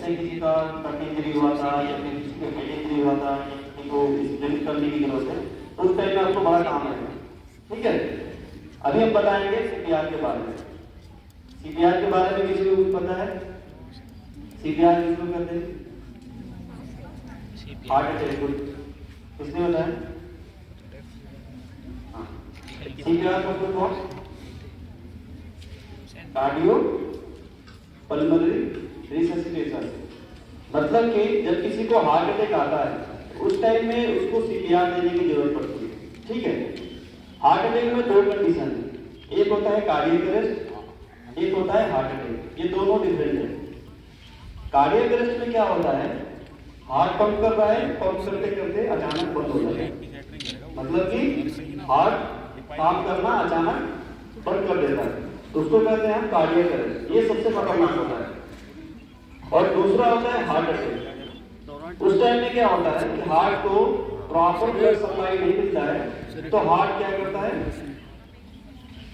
जैसे किसी का कट इंजरी हुआ था या फिर किसी का हेड इंजरी हुआ था, किसी को स्प्रिंट करने की जरूरत है, तो उस टाइम में आपको बड़ा काम है। ठीक है, अभी हम बताएंगे सीपीआर के बारे में। सीपीआर के बारे में किसी को कुछ पता है? सीपीआर किसको कहते हैं? Heart attack. किसने बताया? सीपीआर का full form cardio pulmonary resuscitation. मतलब कि जब किसी को हार्ट अटैक आता है उस टाइम में उसको सीपीआर देने की जरूरत पड़ती है। ठीक है, हार्ट अटैक में दो कंडीशन है, एक होता है कार्डियक अरेस्ट, एक होता है हार्ट अटैक। ये दोनों डिफरेंट है। कार्डियक अरेस्ट में क्या होता है, हार्ट पंप कर रहा है, पंप करते करते अचानक बंद हो जाता है, मतलब कि हार्ट काम करना अचानक बंद कर देता है, तो उसको कहते हैं कार्डियक अरेस्ट। ये सबसे खतरनाक होता है। और दूसरा होता है हार्ट अटैक। उस टाइम में क्या होता है कि हार्ट को प्रॉपर ब्लड सप्लाई नहीं मिलता है, तो हार्ट क्या करता है,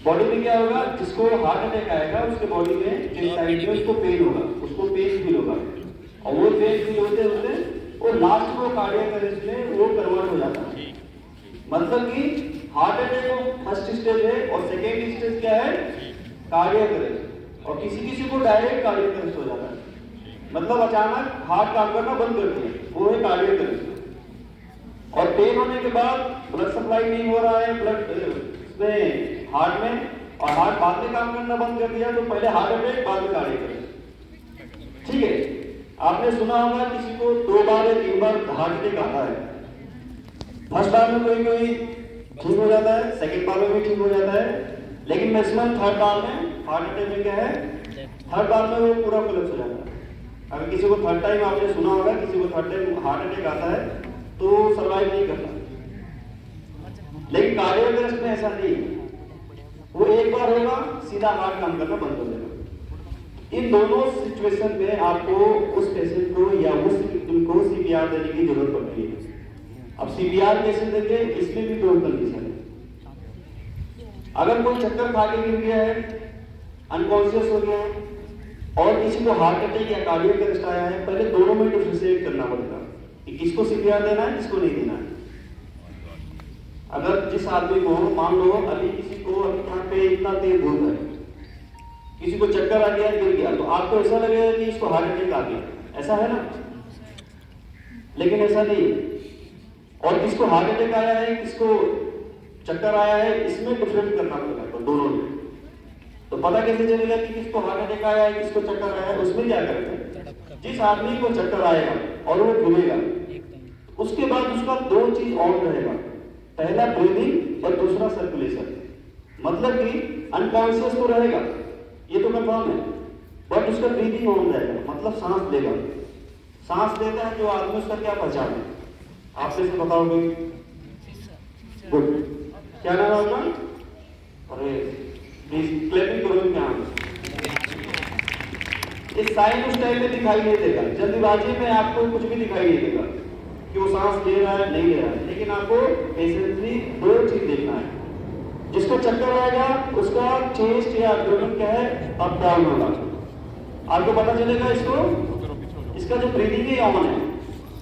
बॉडी में क्या होगा, जिसको हार्ट अटैक आएगा उसके बॉडी में जिस साइड में उसको पेन होगा, उसको पेन फील होगा, और वो पेन फील होते होते वो लास्ट को कार्डियक अरेस्ट में वो कन्वर्ट हो जाता है। मतलब कि हार्ट अटैक को फर्स्ट स्टेज है और सेकेंड स्टेज क्या है, कार्डियक अरेस्ट। और किसी किसी को डायरेक्ट कार्डियक अरेस्ट हो जाता है, मतलब अचानक हार्ट काम करना बंद करती है, वो है कार्डियक अरेस्ट। और पेन होने के बाद ब्लड सप्लाई नहीं हो रहा है ब्लड में हार्ट में, और हार्ट बाद में काम करना बंद कर दिया, तो पहले हार्ट अटैक बाद में कार्डियक अरेस्ट। ठीक है, आपने सुना होगा किसी को 2 बार या 3 बार हार्ट अटैक आता है। फर्स्ट बार में कोई कोई ठीक हो जाता है, सेकंड बार में भी ठीक हो जाता है, लेकिन मैक्सिमम थर्ड बार में हार्ट अटैक में क्या है, थर्ड बार में वो पूरा कोलैप्स हो जाता है। अगर किसी को थर्ड टाइम आपने सुना होगा किसी को थर्ड टाइम हार्ट अटैक आता है तो सर्वाइव नहीं करता, लेकिन कार्डियक अरेस्ट में ऐसा नहीं, वो एक बार होगा सीधा हार्ट काम करना बंद कर देगा। इन दोनों सिचुएशन में आपको उस पेशेंट को या उस विक्टिम को सीपीआर देने की जरूरत पड़ती है। अब सीपीआर कैसे देंगे, इसमें भी 2 कंडीशन है। अगर कोई चक्कर खा के गिर गया है, अनकॉन्शियस हो गया है, और किसी को हार्ट अटैक या कार्डियक अरेस्ट आया है, पहले दोनों में डिफरेंशिएट करना पड़ेगा कि किसको सीपीआर देना है, किसको नहीं देना है। अगर जिस आदमी को मान लो अभी किसी को अभी यहाँ पे इतना तेज धूप है, किसी को चक्कर आ गया गिर गया, तो आपको ऐसा लगेगा कि इसको हार्ट अटैक आ गया, ऐसा है ना, लेकिन ऐसा नहीं। और किसको हार्ट अटैक आया है, किसको चक्कर आया है, इसमें डिफरेंट करना पड़ेगा तो दोनों में। तो पता कैसे चलेगा कि किसको हार्ट अटैक आया है, किसको चक्कर आया है? उसमें क्या करते हैं, जिस आदमी को चक्कर आएगा और वो गिरेगा, उसके बाद उसका 2 चीज ऑन रहेगा, पहला ब्रीदिंग और दूसरा सर्कुलेशन। मतलब कि अनकॉन्शियस तो रहेगा, ये तो कंफर्म है, बट उसका ब्रीदिंग ऑन रहेगा, मतलब सांस लेगा। सांस लेता है जो आदमी, उसका क्या पहचान है, आप से बताओगे? गुड, क्या नाम है आपका? अरे प्लीज क्लैपिंग करो क्या? इस साइन उस टाइम में दिखाई नहीं देगा, जल्दबाजी में आपको कुछ भी दिखाई नहीं देगा कि वो सांस ले रहा है नहीं ले रहा है, लेकिन आपको पेशेंटली 2 चीज देखना है। जिसको चक्कर आएगा उसका चेस्ट या एब्डोमेन क्या है, अप डाउन होगा, आपको पता चलेगा इसको, इसका जो ब्रीदिंग है ऑन है,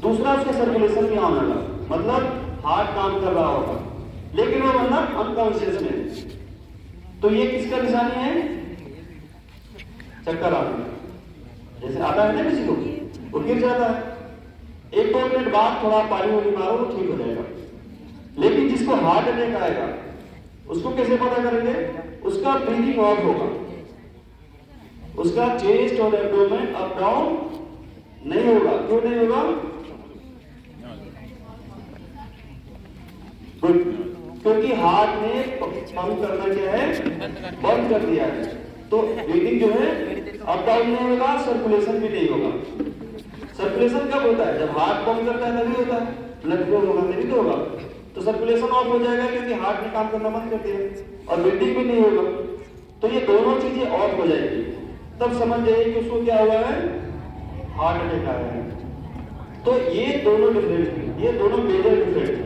दूसरा उसका सर्कुलेशन भी ऑन होगा, मतलब हार्ट काम कर रहा होगा, लेकिन वो बंदा अनकॉन्शियस में। तो ये किसका निशानी है, चक्कर आना। जैसे आता है ना किसी को, वो गिर जाता है, 1-2 मिनट बाद थोड़ा पानी वानी मारो वो ठीक हो जाएगा। लेकिन जिसको हार्ट अटैक आएगा उसको कैसे पता करेंगे, उसका ब्रीदिंग ऑफ होगा, उसका चेस्ट और एब्डोमेन अप डाउन नहीं होगा। क्यों नहीं होगा? क्योंकि हार्ट ने पंप करना क्या है, बंद कर दिया है, तो ब्रीदिंग जो है अप डाउन नहीं होगा, सर्कुलेशन भी नहीं होगा। सर्कुलेशन कब होता है, जब हार्ट पंप करता है तभी होता है, ब्लड फ्लो होगा तभी तो होगा, तो सर्कुलेशन ऑफ हो जाएगा क्योंकि हार्ट ने काम करना बंद कर दिया, और ब्रीदिंग भी नहीं होगा, तो ये दोनों चीजें ऑफ हो जाएगी। तब समझ जाइए कि उसको क्या हुआ है, हार्ट अटैक आया है। तो ये दोनों डिफरेंट है, ये दोनों मेजर डिफरेंट है।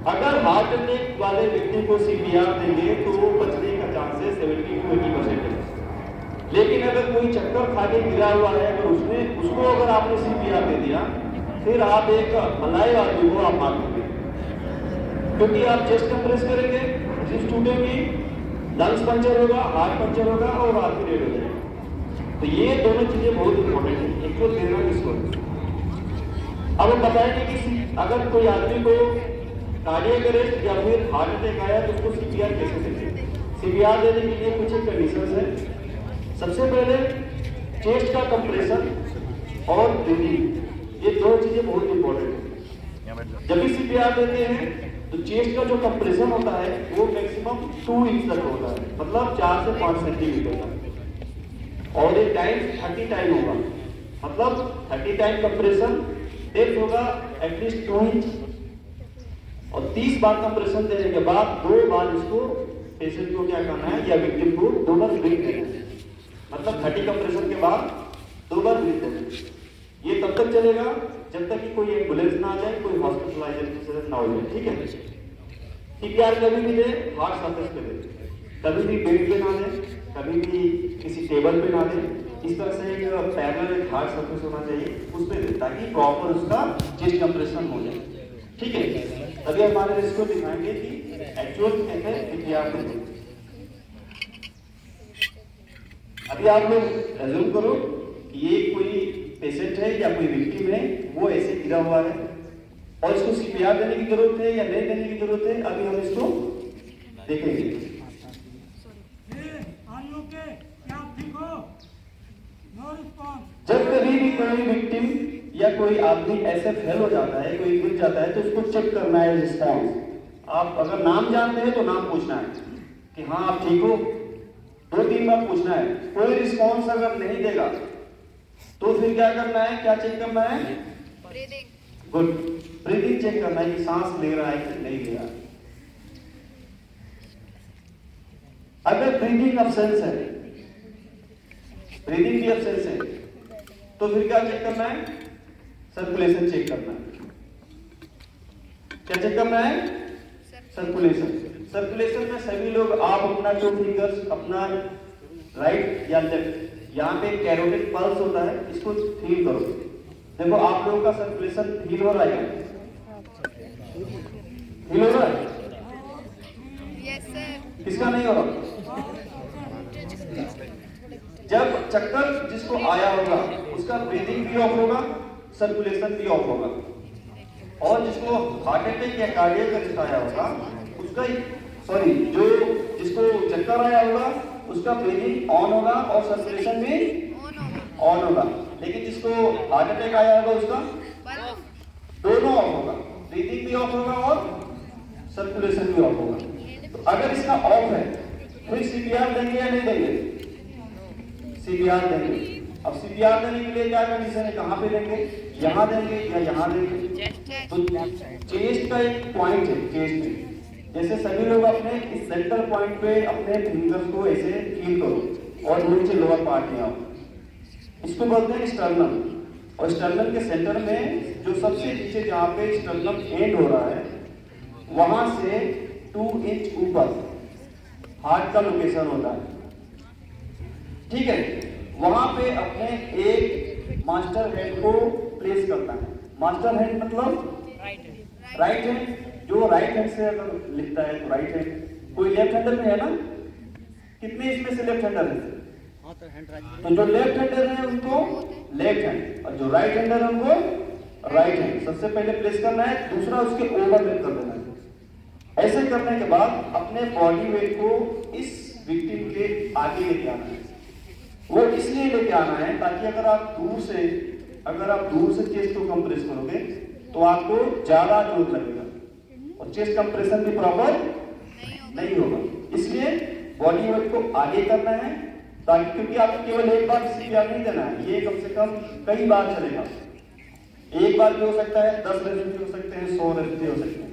अगर हार्ट अटैक वाले व्यक्ति को सीपीआर देंगे तो वो बचने का चांसेस 70 to 80% है। लेकिन अगर कोई चक्कर खा के गिरा हुआ है, अगर उसको अगर आपने सीपीआर दे दिया, फिर आप एक अलाइव आदमी को आप मार दोगे, क्योंकि आप चेस्ट कंप्रेस करेंगे, रिब्स टूटेंगी, लंग्स पंचर होगा, हार्ट पंचर होगा और आदमी डेड हो जाएगा। तो ये दोनों चीजें बहुत इंपॉर्टेंट है, एक तो देना किसको। अब हम बताएंगे कि अगर कोई आदमी को कार्डियक अरेस्ट या फिर हार्ट अटैक आया तो उसको सीपीआर कैसे देंगे। सीपीआर देने के लिए कुछ कंडीशंस है। सबसे पहले चेस्ट का कंप्रेशन और ब्रीदिंग, ये दो चीजें बहुत इंपॉर्टेंट है। जब भी सीपीआर देते हैं तो चेस्ट का जो कंप्रेशन होता है वो मैक्सिमम 2 इंच तक होता है, मतलब 4 से 5 सेंटीमीटर तक, और ये टाइम 30 टाइम होगा, मतलब 30 टाइम कंप्रेशन, डेप्थ होगा एटलीस्ट 2 इंच, और 30 बार कंप्रेशन देने के बाद 2 बार इसको पेशेंट को क्या करना है या विक्टिम को 2 बार ब्रीथ देना है, मतलब 30 कंप्रेशन के बाद 2 बार ब्रीथ देना है। ये तब तक चलेगा जब तक कि कोई एम्बुलेंस ना आ जाए, कोई हॉस्पिटलाइजेशन ना हो जाए, ठीक है। सीपीआर कभी भी दे हार्ट सरफेस पे दे, कभी भी बेड पे ना दे, कभी भी किसी टेबल पे ना दे, इस तरह से एक पैरेलल एक हार्ट सरफेस होना चाहिए उस पे दे, ताकि प्रॉपर उसका चेस्ट कंप्रेशन हो जाए, ठीक है। अभी हमारे इसको दिखाएंगे कि एक्चुअल कैसे सीपीआर दें। अभी आप लोग एज्यूम करो कि ये कोई पेशेंट है या कोई विक्टिम है, वो ऐसे गिरा हुआ है और इसको सीपीआर देने की जरूरत है या नहीं देने की जरूरत है, अभी हम इसको देखेंगे। जब कभी भी कोई विक्टिम या कोई आदमी ऐसे फेल हो जाता है, कोई गिर जाता है, तो उसको चेक करना है रिस्पॉन्स। आप अगर नाम जानते हैं तो नाम पूछना है कि हाँ आप ठीक हो, 2-3 बार पूछना है। कोई रिस्पॉन्स अगर नहीं देगा तो फिर क्या करना है, क्या चेक करना है, ब्रीदिंग। गुड, ब्रीदिंग चेक करना है कि सांस ले रहा है कि नहीं ले रहा है। अगर ब्रीदिंग अब्सेंस है, ब्रीदिंग भी अब्सेंस है, तो फिर क्या चेक करना है, सर्कुलेशन चेक करना है। क्या चेक करना है, सर्कुलेशन। सर्कुलेशन में सभी लोग आप अपना जो फिंगर्स, अपना राइट या लेफ्ट, यहाँ पे कैरोटिड पल्स होता है, इसको फील करो। देखो आप लोगों का सर्कुलेशन फील हो रहा है, फील हो रहा है? Yes sir. किसका नहीं हो रहा? जब चक्कर जिसको आया होगा उसका ब्रीदिंग भी ऑफ होगा, सर्कुलेशन भी ऑफ होगा, और जिसको हार्ट अटैक या कार्डियक अरेस्ट आया होगा उसका जो जिसको चक्कर आया होगा उसका ब्रीदिंग ऑन होगा और सर्कुलेशन भी ऑन होगा, लेकिन जिसको हार्ट अटैक आया होगा उसका दोनों ऑफ होगा, ब्रीदिंग भी ऑफ होगा और सर्कुलेशन भी ऑफ होगा। तो अगर इसका ऑफ है फिर सीपीआर देंगे या नहीं देंगे? सीपीआर देंगे। अब सीपीआर देने के लिए क्या कंडीशन है, कहाँ पे देंगे, यहाँ देंगे या यहाँ देंगे? तो चेस्ट का एक पॉइंट है, चेस्ट में जैसे सभी लोग अपने इस सेंटर पॉइंट पे अपने फिंगर्स को ऐसे फील करो और नीचे लोअर पार्ट में आओ, इसको बोलते हैं स्टर्नम। और स्टर्नम के सेंटर में जो सबसे नीचे जहाँ पे स्टर्नम एंड हो रहा है वहां से 2 इंच ऊपर हार्ट का लोकेशन होता है, ठीक है। वहां पे अपने एक मास्टर हैंड को प्लेस करना है। मास्टर हैंड मतलब राइट हैंड, जो राइट हैंड से अगर लिखता है तो राइट हैंड। कोई लेफ्ट हैंडर में है ना, कितने इसमें से लेफ्ट हैंडर है? तो जो लेफ्ट हैंडर है उनको लेफ्ट हैंड और जो राइट हैंडर है उनको राइट हैंड सबसे पहले प्लेस करना है, दूसरा उसके ओवरलैप कर देना है। ऐसे करने के बाद अपने बॉडी वेट को इस विक्टिम के आगे लेके आना है। वो इसलिए लेके आना है ताकि अगर आप दूर से चेस्ट को कंप्रेस करोगे तो आपको ज्यादा जोर लगेगा और चेस्ट कंप्रेशन भी प्रॉपर नहीं होगा। इसलिए बॉडी वेट को आगे करना है ताकि, क्योंकि आपको केवल एक बार सीपीआर नहीं देना है, ये कम से कम कई बार चलेगा। एक बार भी हो सकता है, 10 रेस्ट भी हो सकते हैं, 100 रेस्ट भी हो सकते हैं,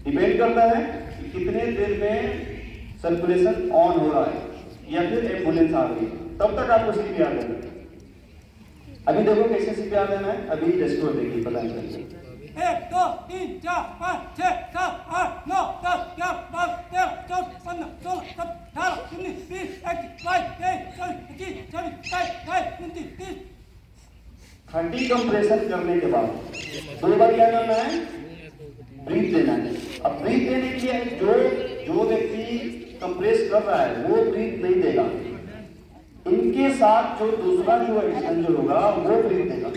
डिपेंड करता है कि कितने देर में सर्कुलेशन ऑन हो रहा है या फिर एम्बुलेंस आ रही है, तब तक आपको सीपीआर देना है। अभी देखो कैसे सीपीआर देना है, अभी रेस्टोर देखिए, पता नहीं 1 2 3 4 5 6 7 8 9 10 11 12 13 14 15 16 17 18 19 20 21 22 23 24 25 26 27 28 29 30 30 कंप्रेशन करने के बाद 2 बार क्या करना है, ब्रीथ देना है। अब ब्रीथ देने के लिए जो व्यक्ति कंप्रेस कर रहा है वो ब्रीथ नहीं देगा, इनके साथ जो दूसरा जो एक्सटेंजर होगा वो ब्रीथ देगा।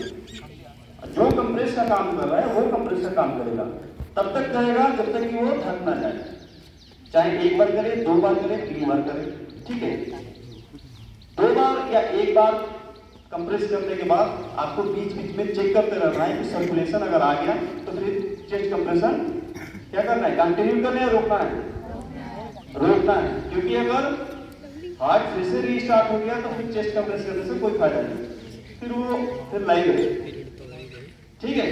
जो कंप्रेस का काम कर रहा है वो कंप्रेस का काम करेगा, तब तक करेगा जब तक कि वो थक ना जाए, चाहे 1 बार करे, 2 बार करे, 3 बार करे, ठीक है। 2 बार या 1 बार कंप्रेस करने के बाद आपको बीच बीच में चेक करते रहना है कि सर्कुलेशन अगर आ गया तो फिर चेस्ट कंप्रेशन क्या करना है, कंटिन्यू करना है, रोकना है, रोकना है। क्योंकि अगर हार्ट फिर से रीस्टार्ट हो गया तो फिर चेस्ट कंप्रेस करने से कोई फायदा नहीं, फिर लाइव है, ठीक है।